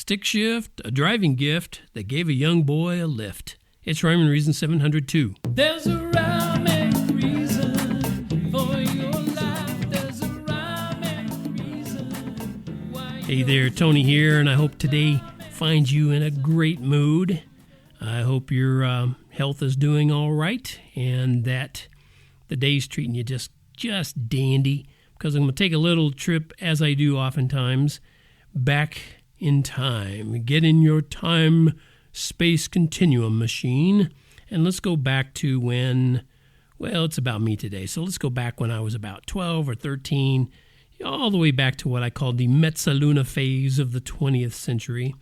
Stick shift, a driving gift that gave a young boy a lift. It's Rhyme and Reason 702. There's a rhyme and reason for your life. There's a rhyme and reason why. Hey there, Tony here, and I hope today finds you in a great mood. I hope your health is doing all right and that the day's treating you just dandy, because I'm going to take a little trip, as I do oftentimes, back in time. Get in your time-space continuum machine, and let's go back to when, well, it's about me today, so let's go back when I was about 12 or 13, all the way back to what I call the Mezzaluna phase of the 20th century.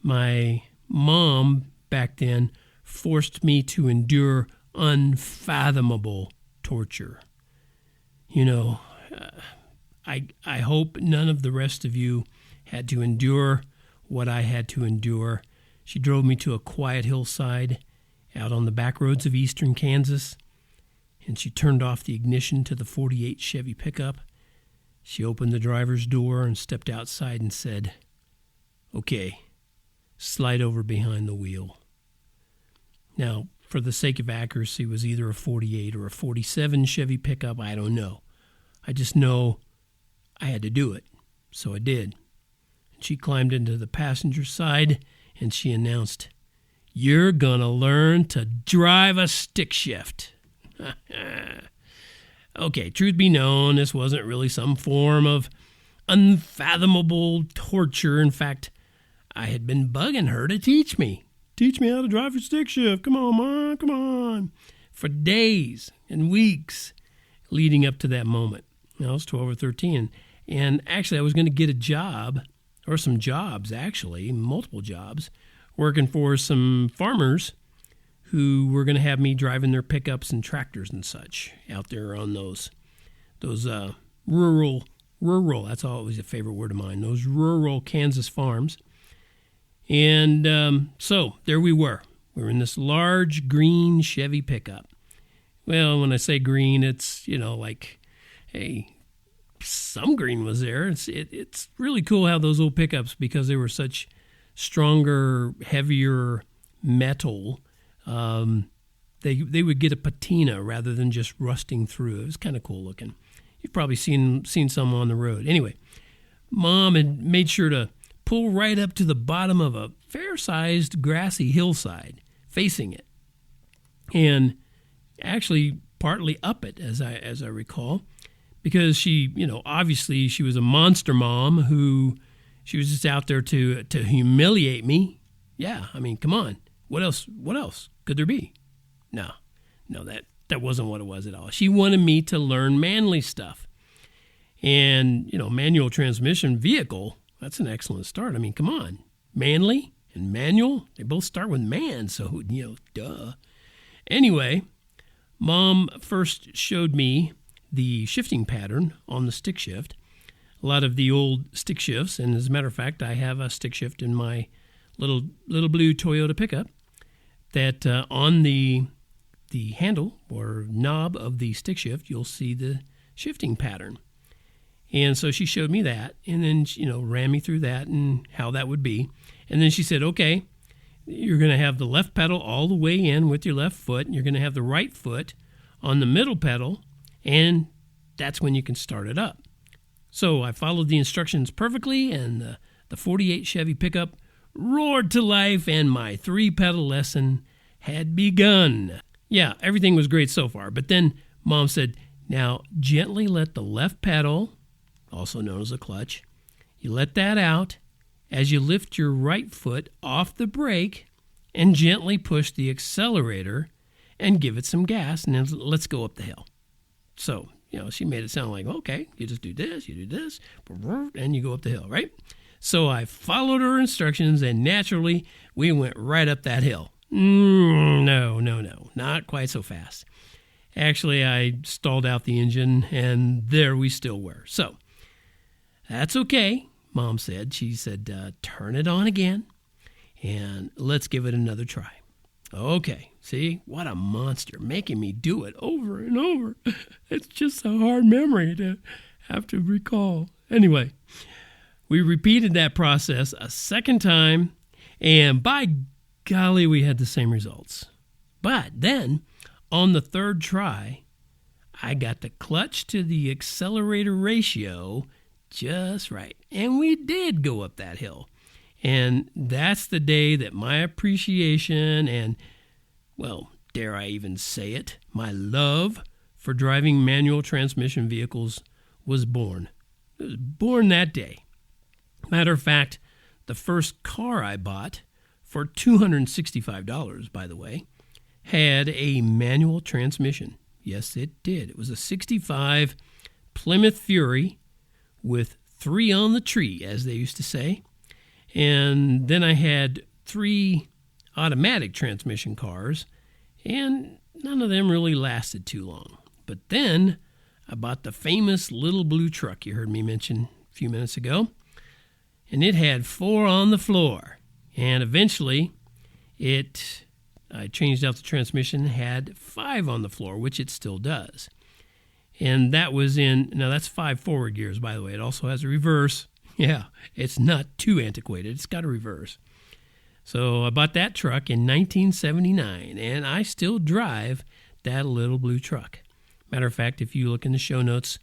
My mom, back then, forced me to endure unfathomable torture. You know, I hope none of the rest of you had to endure what I had to endure. She drove me to a quiet hillside out on the back roads of eastern Kansas, and she turned off the ignition to the 48 Chevy pickup. She opened the driver's door and stepped outside and said, "Okay, slide over behind the wheel." Now, for the sake of accuracy, it was either a 48 or a 47 Chevy pickup. I don't know. I just know I had to do it, so I did. She climbed into the passenger side, and she announced, "You're going to learn to drive a stick shift." Okay, truth be known, this wasn't really some form of unfathomable torture. In fact, I had been bugging her to teach me. Teach me how to drive a stick shift. Come on, Mom, come on. For days and weeks leading up to that moment. I was 12 or 13, and actually I was going to get a job, or some jobs actually, multiple jobs, working for some farmers who were going to have me driving their pickups and tractors and such out there on those rural, that's always a favorite word of mine, those rural Kansas farms. And so there we were. We were in this large green Chevy pickup. Well, when I say green, it's, like, hey, some green was there. It's really cool how those old pickups, because they were such stronger, heavier metal, they would get a patina rather than just rusting through. It was kind of cool looking. You've probably seen some on the road. Anyway, Mom had made sure to pull right up to the bottom of a fair-sized grassy hillside, facing it, and actually partly up it, as I recall, because she, obviously she was a monster mom who, she was just out there to humiliate me. Yeah, I mean, come on, what else could there be? No, that wasn't what it was at all. She wanted me to learn manly stuff, and manual transmission vehicle. That's an excellent start. I mean, come on. Manly and manual, they both start with man, so, duh. Anyway, Mom first showed me the shifting pattern on the stick shift, a lot of the old stick shifts, and as a matter of fact, I have a stick shift in my little blue Toyota pickup that on the handle or knob of the stick shift, you'll see the shifting pattern. And so she showed me that, and then, ran me through that and how that would be. And then she said, okay, you're going to have the left pedal all the way in with your left foot, and you're going to have the right foot on the middle pedal, and that's when you can start it up. So I followed the instructions perfectly, and the 48 Chevy pickup roared to life, and my 3-pedal lesson had begun. Yeah, everything was great so far. But then Mom said, now gently let the left pedal, also known as a clutch, you let that out as you lift your right foot off the brake and gently push the accelerator and give it some gas, and then let's go up the hill. So, she made it sound like, okay, you just do this, and you go up the hill, right? So I followed her instructions, and naturally, we went right up that hill. No, not quite so fast. Actually, I stalled out the engine, and there we still were. So, that's okay, Mom said. She said, turn it on again, and let's give it another try. Okay, see, what a monster, making me do it over and over. It's just a hard memory to have to recall. Anyway, we repeated that process a second time, and by golly, we had the same results. But then, on the third try, I got the clutch to the accelerator ratio just right. And we did go up that hill. And that's the day that my appreciation and, well, dare I even say it, my love for driving manual transmission vehicles was born. It was born that day. Matter of fact, the first car I bought, for $265, by the way, had a manual transmission. Yes, it did. It was a 65 Plymouth Fury with 3 on the tree, as they used to say. And then I had 3 automatic transmission cars, and none of them really lasted too long. But then I bought the famous little blue truck you heard me mention a few minutes ago, and it had 4 on the floor. And eventually, I changed out the transmission, had 5 on the floor, which it still does. And that was now that's 5 forward gears, by the way. It also has a reverse. Yeah, it's not too antiquated. It's got a reverse. So I bought that truck in 1979, and I still drive that little blue truck. Matter of fact, if you look in the show notes,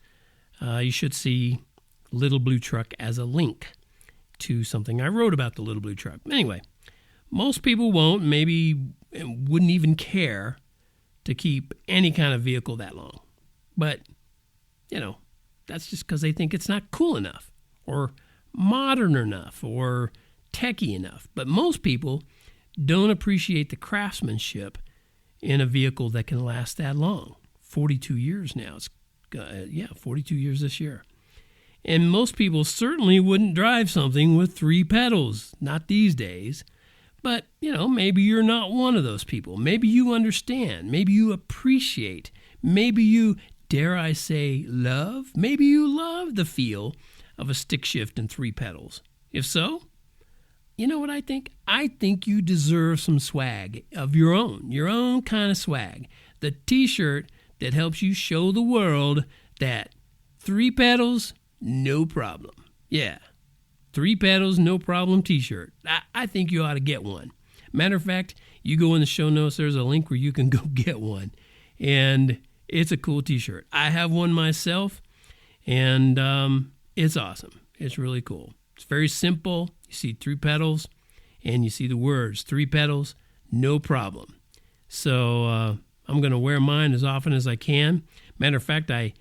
you should see little blue truck as a link to something I wrote about the little blue truck. Anyway, most people won't, maybe wouldn't even care to keep any kind of vehicle that long. But, that's just because they think it's not cool enough or modern enough or techy enough. But most people don't appreciate the craftsmanship in a vehicle that can last that long. 42 years now. 42 years this year. And most people certainly wouldn't drive something with 3 pedals, not these days. But, maybe you're not one of those people. Maybe you understand. Maybe you appreciate. Maybe you, dare I say, love. Maybe you love the feel of a stick shift and 3 pedals. If so, you know what I think? I think you deserve some swag of your own kind of swag. The T-shirt that helps you show the world that 3 pedals, no problem. Yeah, 3 pedals, no problem T-shirt. I think you ought to get one. Matter of fact, you go in the show notes, there's a link where you can go get one. And it's a cool T-shirt. I have one myself, and it's awesome. It's really cool. It's very simple. You see 3 pedals, and you see the words, 3 pedals, no problem. So I'm going to wear mine as often as I can. Matter of fact, I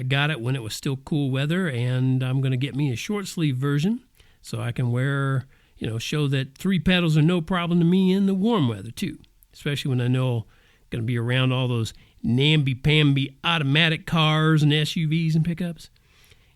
got it when it was still cool weather, and I'm going to get me a short sleeve version so I can wear, show that 3 pedals are no problem to me in the warm weather too, especially when I know I'm going to be around all those namby-pamby automatic cars and SUVs and pickups.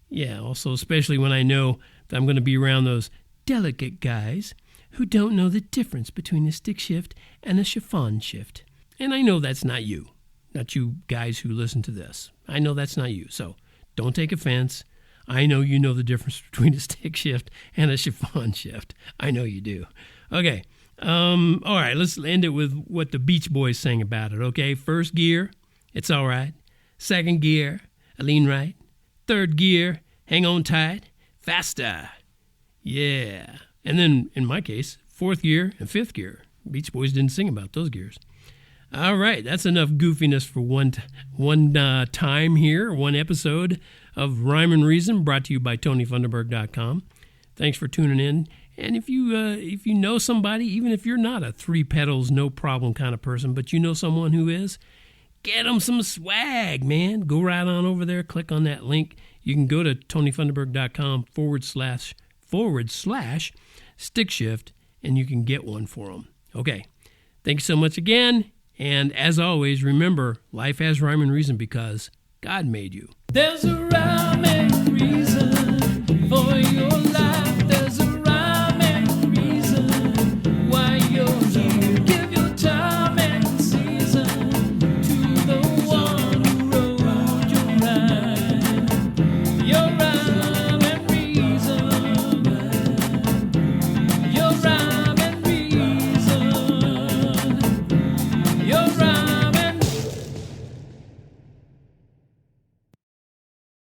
Yeah, also especially when I know that I'm going to be around those delicate guys who don't know the difference between a stick shift and a chiffon shift. And I know that's not you. Not you guys who listen to this. I know that's not you, so don't take offense. I know you know the difference between a stick shift and a chiffon shift. I know you do. Okay, all right, let's end it with what the Beach Boys sang about it, okay? First gear, it's all right. Second gear, I lean right. Third gear, hang on tight. Faster. Yeah. And then, in my case, 4th gear and 5th gear. Beach Boys didn't sing about those gears. All right, that's enough goofiness for one time here, one episode of Rhyme and Reason, brought to you by TonyFunderburk.com. Thanks for tuning in. And if you know somebody, even if you're not a 3 pedals, no problem kind of person, but you know someone who is, get them some swag, man. Go right on over there, click on that link. You can go to TonyFunderburk.com // stick shift, and you can get one for them. Okay, thank you so much again. And as always, remember, life has rhyme and reason because God made you. There's a rhyme and reason.